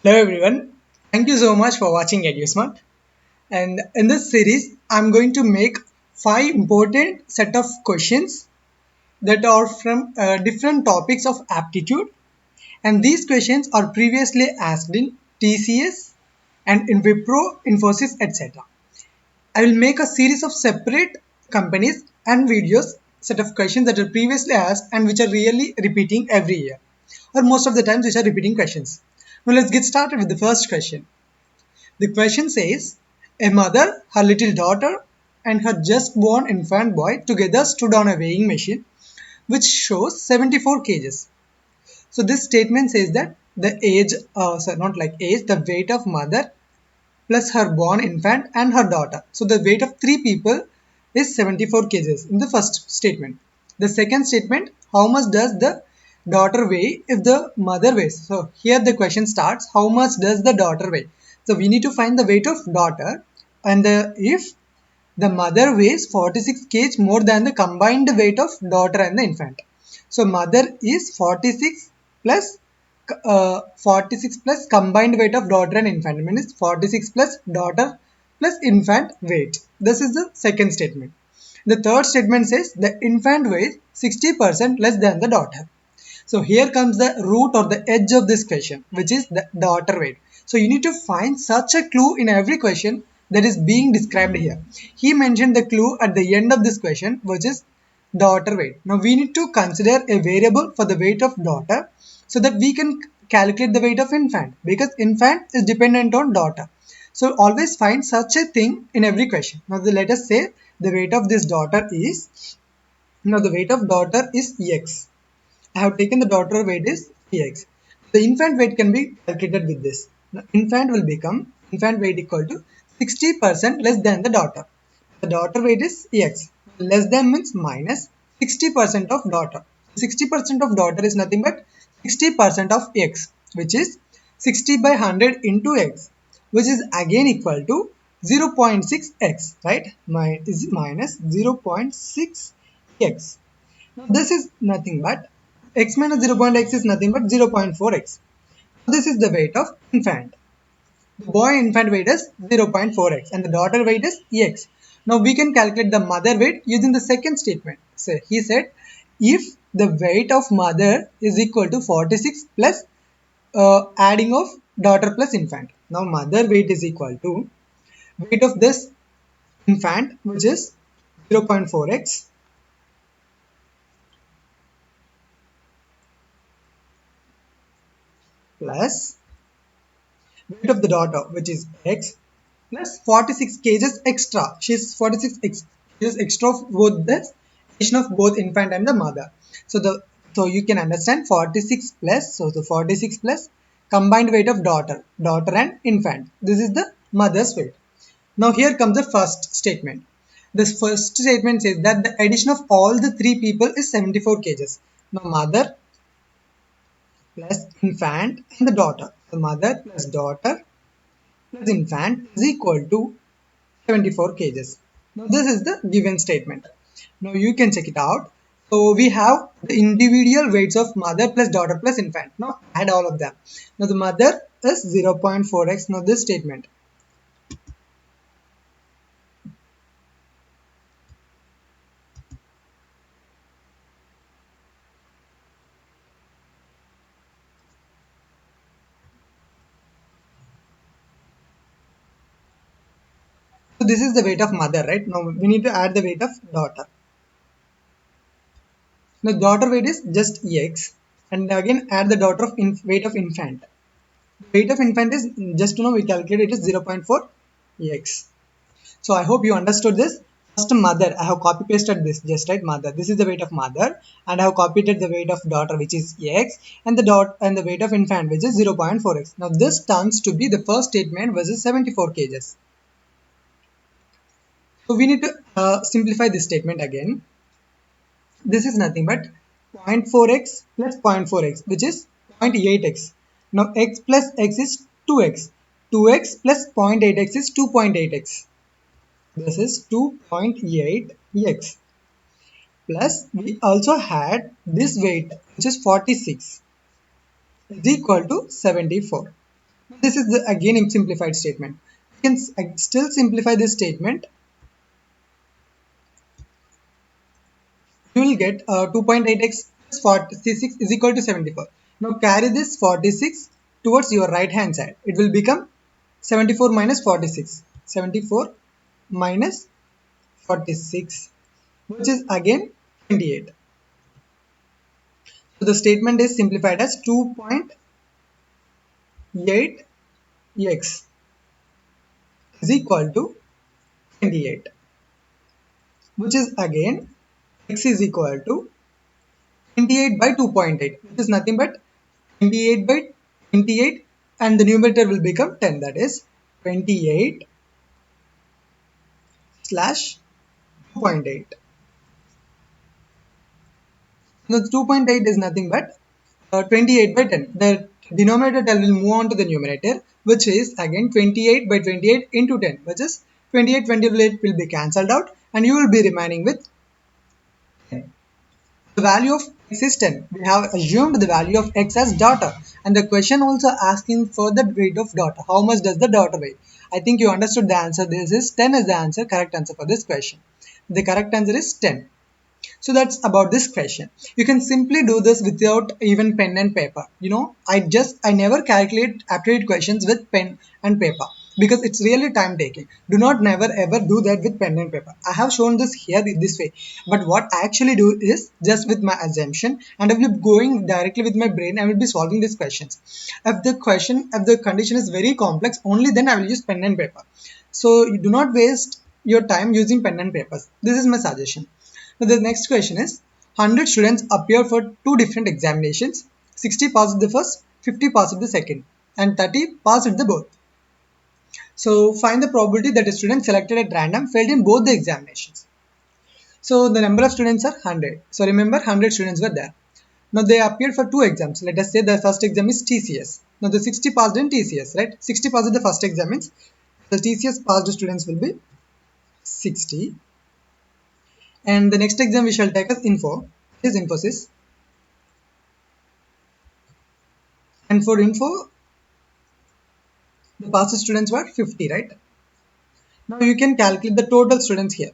Hello everyone, thank you so much for watching EduSmart. And in this series, I'm going to make 5 important set of questions that are from different topics of aptitude. And these questions are previously asked in TCS and in Wipro, Infosys, etc. I will make a series of separate companies and videos set of questions that are previously asked and which are really repeating every year, or most of the times which are repeating questions. Now let's get started with the first question. The question says, a mother, her little daughter, and her just born infant boy together stood on a weighing machine which shows 74 kgs. So this statement says that the age, not like age, the weight of mother plus her born infant and her daughter. So the weight of three people is 74 kgs in the first statement. The second statement, how much does the daughter weigh if the mother weighs? So here the question starts, how much does the daughter weigh? So we need to find the weight of daughter, and if the mother weighs 46 kg more than the combined weight of daughter and the infant. So mother is 46 plus combined weight of daughter and infant, means 46 plus daughter plus infant weight. This is the second statement. The third statement says the infant weighs 60% less than the daughter. So here comes the root or the edge of this question, which is the daughter weight. So you need to find such a clue in every question that is being described here. He mentioned the clue at the end of this question, which is daughter weight. Now we need to consider a variable for the weight of daughter so that we can calculate the weight of infant, because infant is dependent on daughter. So always find such a thing in every question. Now let us say the weight of this daughter is, now the weight of daughter is x. I have taken the daughter weight is Ex. The infant weight can be calculated with this. Now, infant weight equal to 60% less than the daughter. The daughter weight is Ex. Less than means minus 60% of daughter. 60% of daughter is nothing but 60% of X, which is 60 by 100 into X, which is again equal to 0.6x, right? Is minus 0.6x. Now this is nothing but x minus 0.x is nothing but 0.4x. This is the weight of infant. The boy infant weight is 0.4x and the daughter weight is x. Now we can calculate the mother weight using the second statement. So he said if the weight of mother is equal to 46 plus adding of daughter plus infant. Now mother weight is equal to weight of this infant, which is 0.4x, plus weight of the daughter, which is x, plus 46 kgs extra. She's 46 kgs extra of both the addition of both infant and the mother. So you can understand 46 plus, so the 46 plus combined weight of daughter and infant. This is the mother's weight. Now here comes the first statement. This first statement says that the addition of all the three people is 74 kgs. Now mother plus infant and the daughter. The mother plus daughter plus infant is equal to 74 kgs. Now this is the given statement. Now you can check it out. So we have the individual weights of mother plus daughter plus infant. Now add all of them. Now the mother is 0.4x. Now this statement. So this is the weight of mother, right? Now we need to add the weight of daughter. Now daughter weight is just x, and again add the daughter of weight of infant. Weight of infant is, just to know, we calculate it is 0.4 x. So I hope you understood this. First mother, I have copy pasted this, just right, mother. This is the weight of mother, and I have copied the weight of daughter, which is x, and the weight of infant, which is 0.4x. Now this turns to be the first statement, which is 74 kgs. So we need to simplify this statement again. This is nothing but 0.4x plus 0.4x, which is 0.8x. Now x plus x is 2x. 2x plus 0.8x is 2.8x. This is 2.8x. Plus we also had this weight, which is 46, is equal to 74. This is again a simplified statement. You can still simplify this statement. You will get 2.8x plus 46 is equal to 74. Now carry this 46 towards your right hand side. It will become 74 minus 46. 74 minus 46, which is again 28. So the statement is simplified as 2.8x is equal to 28, which is again x is equal to 28 by 2.8, which is nothing but 28 by 28, and the numerator will become 10, that is 28 slash 2.8. Now 2.8 is nothing but 28 by 10. The denominator will move on to the numerator, which is again 28 by 28 into 10, which is 28. 28 will be cancelled out and you will be remaining with 10. The value of x is 10. We have assumed the value of x as daughter, and the question also asking for the weight of daughter. How much does the daughter weigh? I think you understood the answer. This is 10 is the answer, correct answer for this question. The correct answer is 10. So that's about this question. You can simply do this without even pen and paper. I never calculate aptitude questions with pen and paper because it's really time taking. Do not never ever do that with pen and paper. I have shown this here this way, but what I actually do is just with my assumption, and I will be going directly with my brain. I will be solving these questions. If the condition is very complex, only then I will use pen and paper. So you do not waste your time using pen and papers. This is my suggestion. Now the next question is 100 students appear for two different examinations. 60 passed the first, 50 passed the second, and 30 passed the both. So find the probability that a student selected at random failed in both the examinations. So the number of students are 100. So remember 100 students were there. Now they appeared for two exams. Let us say the first exam is TCS. Now the 60 passed in TCS, right? 60 passed the first exam means the TCS passed students will be 60. And the next exam we shall take as Info. Is Infosys. And for Info, the passed students were 50, right? Now you can calculate the total students here.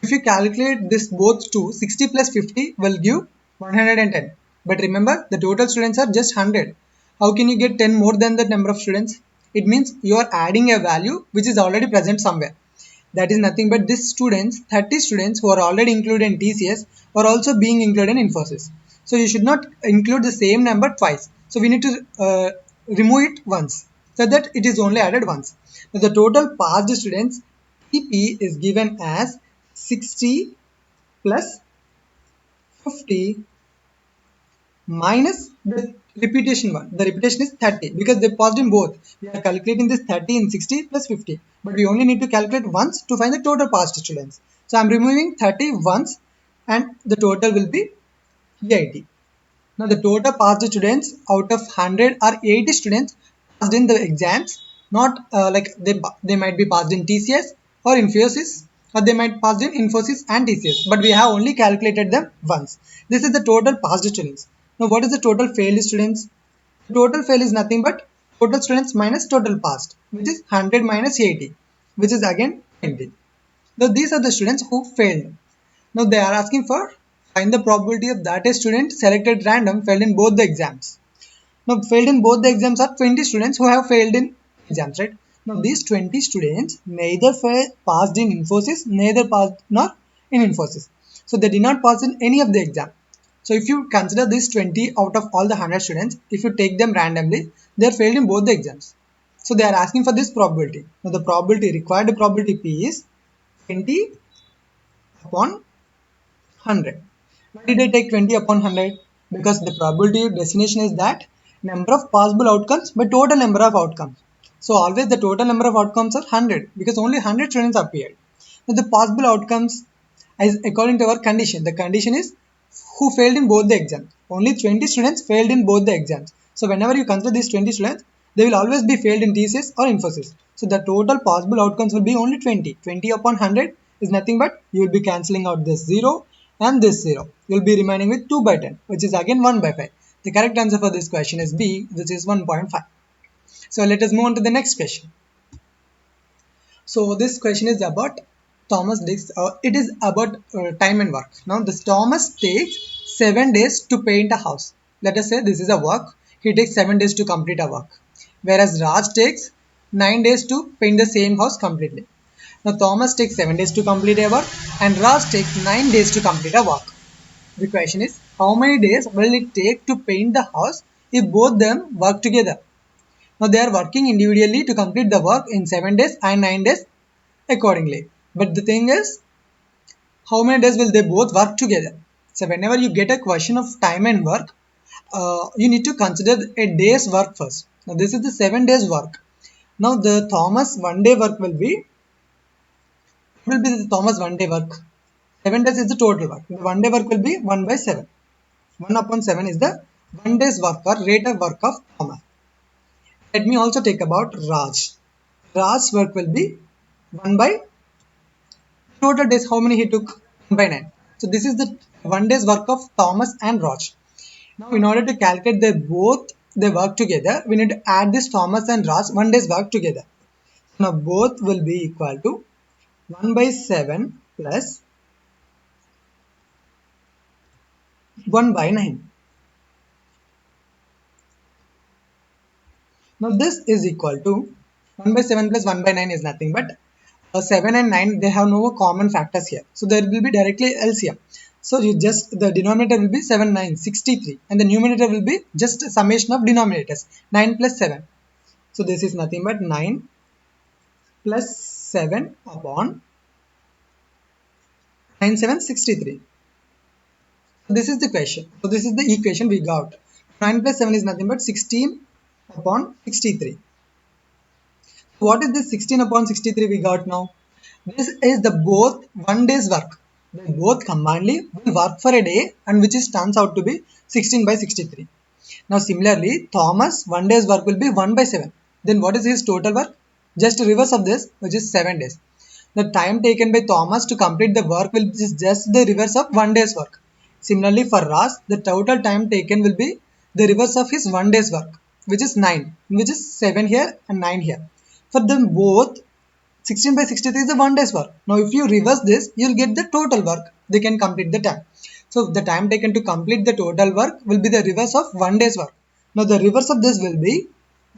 If you calculate this both two, 60 plus 50 will give 110. But remember, the total students are just 100. How can you get 10 more than the number of students? It means you are adding a value which is already present somewhere. That is nothing but these students, 30 students who are already included in TCS are also being included in Infosys. So you should not include the same number twice. So we need to remove it once so that it is only added once. Now the total passed students TP is given as 60 plus 50 minus the repetition one. The repetition is 30 because they passed in both. We are calculating this 30 in 60 plus 50. But we only need to calculate once to find the total passed students. So I am removing 30 once and the total will be 80. Now the total passed students out of 100 are 80 students passed in the exams. Not like they might be passed in TCS or Infosys, or they might pass in Infosys and TCS, but we have only calculated them once. This is the total passed students. Now what is the total failed students? The total fail is nothing but total students minus total passed, which is 100 minus 80, which is again 20. Now these are the students who failed. Now they are asking for find the probability of that a student selected random failed in both the exams. Now failed in both the exams are 20 students who have failed in exams, right? Now these 20 students neither passed in Infosys, neither passed nor in Infosys. So they did not pass in any of the exam. So if you consider these 20 out of all the 100 students, if you take them randomly, they are failed in both the exams. So they are asking for this probability. Now the probability required probability P is 20 upon 100. Why did I take 20 upon 100? Because the probability definition is that number of possible outcomes by total number of outcomes. So always the total number of outcomes are 100 because only 100 students appeared. Now the possible outcomes is according to our condition. The condition is who failed in both the exams. Only 20 students failed in both the exams. So whenever you consider these 20 students, they will always be failed in TCS or Infosys. So the total possible outcomes will be only 20. 20 upon 100 is nothing but you will be cancelling out this 0 and this 0. You will be remaining with 2 by 10, which is again 1 by 5. The correct answer for this question is B, which is 1.5. So let us move on to the next question. So this question is about Thomas Dix. It is about time and work. Now this Thomas takes 7 days to paint a house. Let us say this is a work. He takes 7 days to complete a work, whereas Raj takes 9 days to paint the same house completely. Now Thomas takes 7 days to complete a work, and Raj takes 9 days to complete a work. The question is, how many days will it take to paint the house if both them work together? Now they are working individually to complete the work in 7 days and 9 days accordingly. But the thing is, how many days will they both work together? So whenever you get a question of time and work, you need to consider a day's work first. Now this is the 7 days work. Now the Thomas 1 day work will be the Thomas 1 day work. 7 days is the total work. The 1 day work will be 1 by 7. 1 upon 7 is the 1 day's work or rate of work of Thomas. Let me also take about Raj. Raj's work will be 1 by total days. How many he took? 1 by 9. So this is the 1 day's work of Thomas and Raj. Now in order to calculate they work together, we need to add this Thomas and Raj 1 day's work together. Now both will be equal to 1 by 7 plus 1 by 9. Now this is equal to 1 by 7 plus 1 by 9 is nothing but 7 and 9, they have no common factors here. So there will be directly LCM. So you just, the denominator will be 7, 9, 63, and the numerator will be just a summation of denominators, 9 plus 7. So this is nothing but 9 plus 7 upon 9, 7, 63. So this is the question. So this is the equation we got. 9 plus 7 is nothing but 16 upon 63. What is this 16 upon 63 we got now? This is the both 1 day's work. They both combinedly will work for a day, and which is turns out to be 16 by 63. Now similarly, Thomas 1 day's work will be 1 by 7. Then what is his total work? Just reverse of this, which is 7 days. The time taken by Thomas to complete the work will be just the reverse of 1 day's work. Similarly for Ras, the total time taken will be the reverse of his 1 day's work, which is 9, which is 7 here and 9 here. For them both, 16 by 63 is the 1 day's work. Now if you reverse this, you'll get the total work. They can complete the time. So the time taken to complete the total work will be the reverse of 1 day's work. Now the reverse of this will be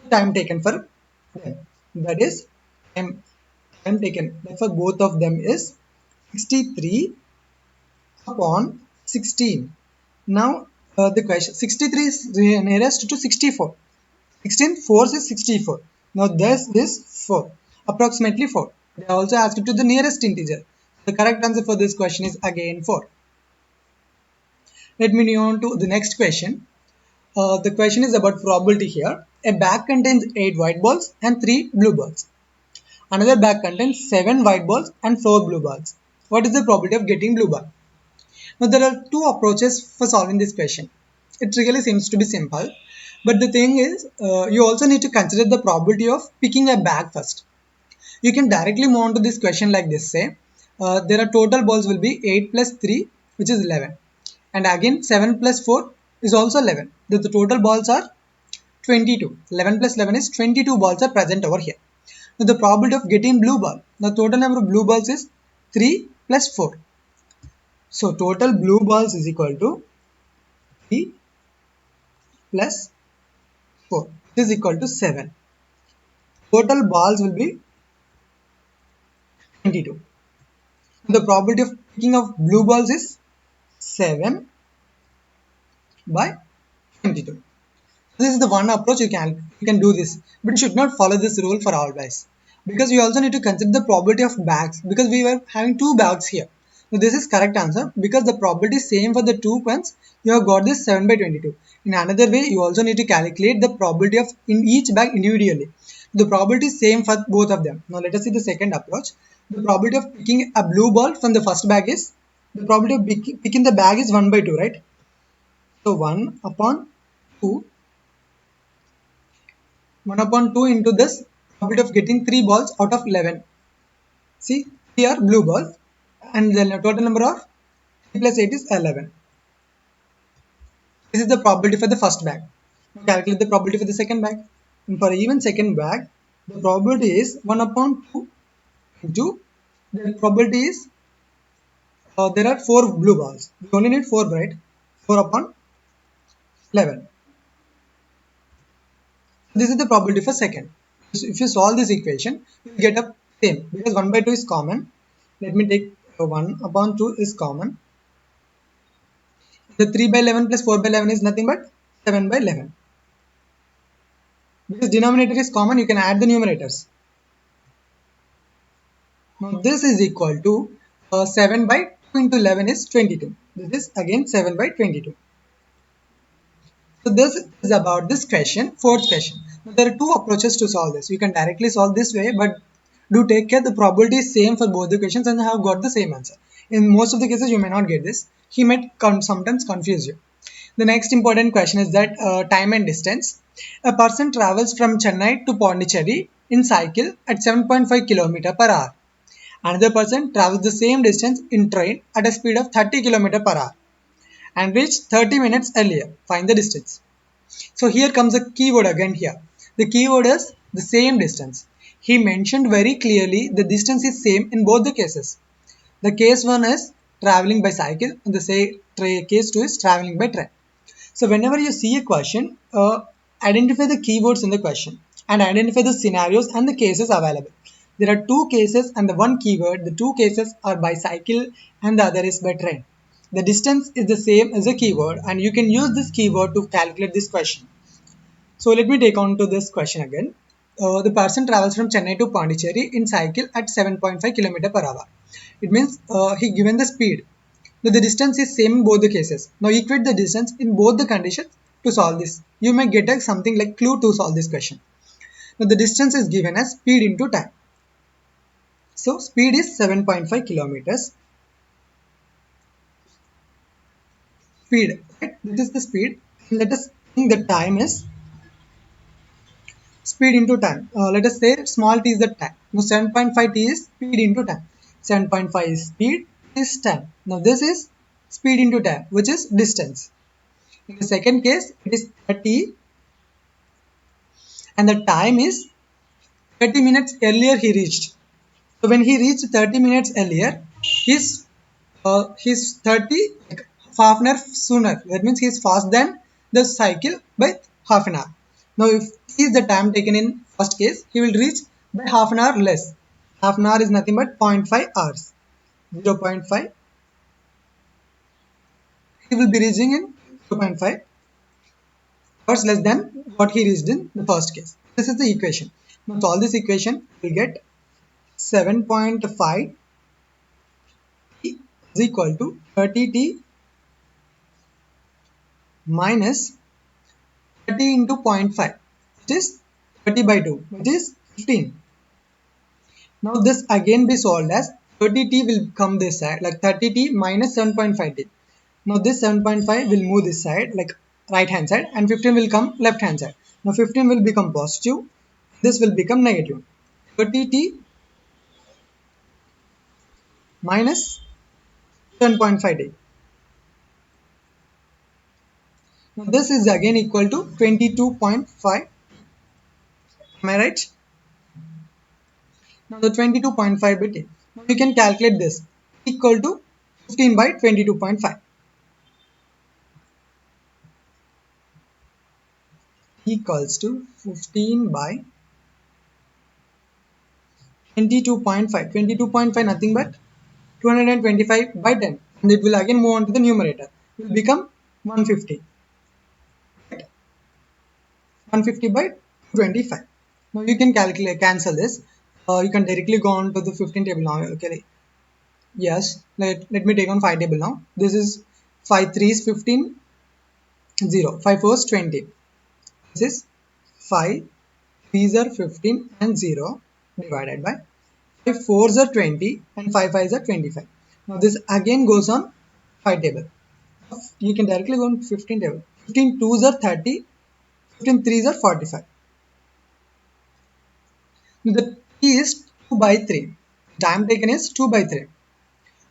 the time taken for them. That is time taken for both of them is 63 upon 16. Now the question, 63 is nearest to 64. 16 fours is 64. Now this is 4, approximately 4. They also asked it to the nearest integer. The correct answer for this question is again 4. Let me move on to the next question. The question is about probability here. A bag contains 8 white balls and 3 blue balls. Another bag contains 7 white balls and 4 blue balls. What is the probability of getting blue ball? Now there are two approaches for solving this question. It really seems to be simple, but the thing is, you also need to consider the probability of picking a bag first. You can directly move on to this question like this. Say, there are total balls will be 8 plus 3, which is 11. And again 7 plus 4 is also 11. The total balls are 22. 11 plus 11 is 22 balls are present over here. Now the probability of getting blue ball, the total number of blue balls is 3 plus 4. So total blue balls is equal to 3 plus 4. It is equal to 7. Total balls will be 22. The probability of picking of blue balls is 7 by 22. This is the one approach you can do this, but you should not follow this rule for always, because you also need to consider the probability of bags, because we were having 2 bags here. So this is correct answer, because the probability is same for the 2 points. You have got this 7 by 22. In another way, you also need to calculate the probability of in each bag individually. The probability is same for both of them. Now let us see the second approach. The probability of picking a blue ball from the first bag is, the probability of picking the bag is 1 by 2, right? So 1 upon 2 1 upon 2 into this probability of getting 3 balls out of 11. See, here blue balls, and the total number of 3 plus 8 is 11. This is the probability for the first bag. Now calculate the probability for the second bag. for even second bag, the probability is 1 upon 2 into the probability is there are 4 blue balls. We only need 4, right? 4 upon 11. This is the probability for second. So if you solve this equation, you will get a same because 1 by 2 is common. Let me take 1 upon 2 is common. The 3 by 11 plus 4 by 11 is nothing but 7 by 11. Because denominator is common, you can add the numerators. Now this is equal to 7 by 2 into 11 is 22. This is again 7 by 22. So this is about this question, fourth question. Now, there are two approaches to solve this. You can directly solve this way, but do take care the probability is same for both the questions and have got the same answer. In most of the cases, you may not get this. He might sometimes confuse you. The next important question is that time and distance. A person travels from Chennai to Pondicherry in cycle at 7.5 km per hour. Another person travels the same distance in train at a speed of 30 km per hour and reach 30 minutes earlier. Find the distance. So here comes a keyword again here. The keyword is the same distance. He mentioned very clearly the distance is same in both the cases. The case 1 is traveling by cycle and the case 2 is traveling by train. So whenever you see a question, identify the keywords in the question and identify the scenarios and the cases available. There are two cases and the one keyword. The two cases are by cycle and the other is by train. The distance is the same as a keyword and you can use this keyword to calculate this question. So let me take on to this question again. The person travels from Chennai to Pondicherry in cycle at 7.5 km per hour. It means he given the speed. Now the distance is same in both the cases. Now equate the distance in both the conditions to solve this. You may get something like clue to solve this question. Now the distance is given as speed into time. So speed is 7.5 kilometers. Speed, right? This is the speed. Let us think the time is speed into time. Let us say small t is the time. Now 7.5 t is speed into time. 7.5 is speed is time. Now this is speed into time, which is distance. In the second case, it is 30 and the time is 30 minutes earlier he reached. So when he reached 30 minutes earlier, he's 30 like half an hour sooner. That means he's faster than the cycle by half an hour. Now if he is the time taken in first case, he will reach by half an hour less. Half an hour is nothing but 0.5 hours. 0.5. He will be reaching in 0.5 hours less than what he reached in the first case. This is the equation. Now solve this equation, we will get 7.5 is equal to 30t minus 30 into 0.5, which is 30 by 2, which is 15. Now this again be solved as 30t will come this side, like 30t minus 7.5t. Now this 7.5 will move this side, like right hand side, and 15 will come left hand side. Now 15 will become positive, this will become negative. 30t minus 7.5t. Now this is again equal to 22.5. Am I right? Now the 22.5 bit. Now you can calculate this equal to 15 by 22.5 equals to 15 by 22.5. 22.5 nothing but 225 by 10, and it will again move on to the numerator. It will become 150. 150 by 25. Now you can cancel this. You can directly go on to the 15 table now. Okay. Yes. Let me take on 5 table now. This is 5 3s 15, 0. 5 4s 20. This is 5 3s are 15 and 0 divided by 5 4s are 20 and 5 5s are 25. Now this again goes on 5 table. You can directly go on 15 table. 15 2s are 30. 15 3s are 45. The t is 2 by 3. Time taken is 2 by 3.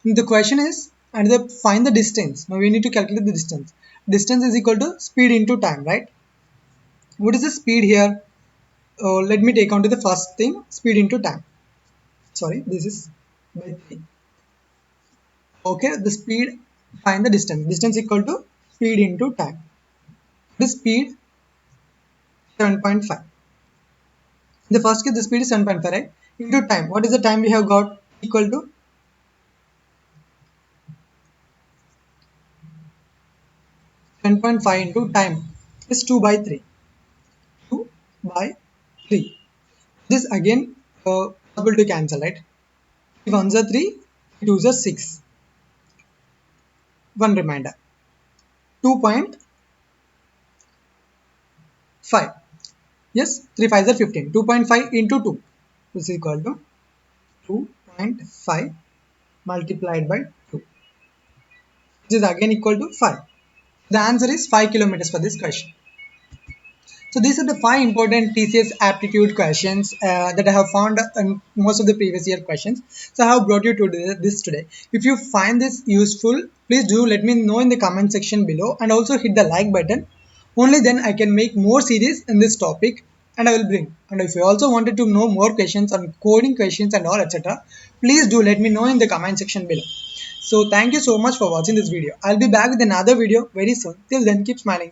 The question is, and find the distance. Now we need to calculate the distance. Distance is equal to speed into time, right? What is the speed here? Let me take on to the first thing, speed into time. Sorry, this is by 3. Okay, the speed, find the distance equal to speed into time. The speed 7.5. The first case, the speed is 7.5, right? Into time, what is the time we have got? Equal to 10.5 into time is 2 by 3. 2 by 3. This again possible to cancel, right? 1s are 3, 2s are 6. One reminder, 2.5. Yes, 3 5s are 15. 2.5 into 2 is equal to 2.5 multiplied by 2. This is again equal to 5. The answer is 5 kilometers for this question. So these are the 5 important TCS aptitude questions that I have found in most of the previous year questions. So I have brought you to this today. If you find this useful, please do let me know in the comment section below, and also hit the like button. Only then I can make more series in this topic, and I will bring. And if you also wanted to know more questions on coding questions and all etc., please do let me know in the comment section below. So thank you so much for watching this video. I'll be back with another video very soon. Till then, keep smiling.